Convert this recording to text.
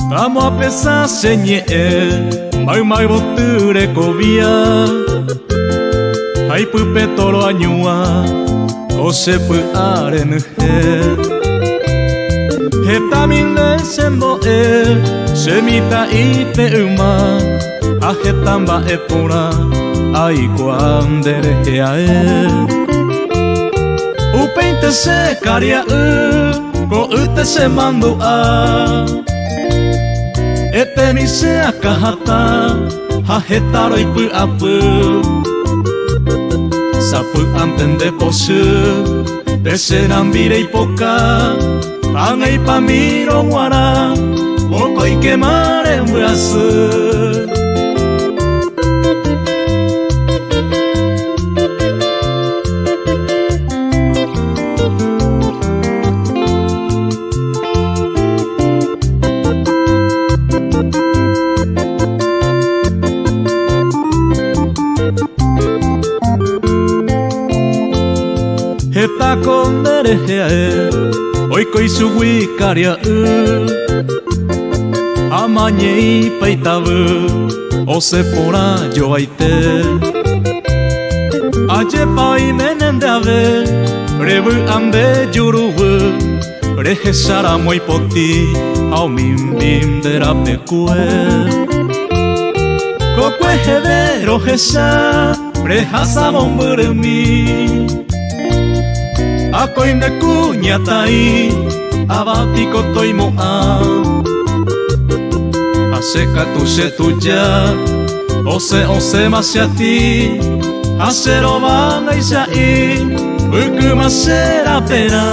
Vamos a pesar señe mai mai boture covia hai pu petoro añua o se pu arene heta mille sembo semita ite uma a hetamba epura ai quandere upeinte se caria ko ute se mando a ete mi se akahata ha hetaro ipu apu sapu antende posu dese nambire ipoka angai pamiro wara oko ikemare murasu Heta kondere oiko isugui karia amañei paitavu ose pora joaite aje pai menende ave revu ande juruvu rehe sara moi poti au mim bim dera pekue kokwe hevero hesa rehasa momburumi Akoinde kuñatai abatiko toimo a Aseka tu se tuya ose masiati Asero banga isai Ukuma sera pera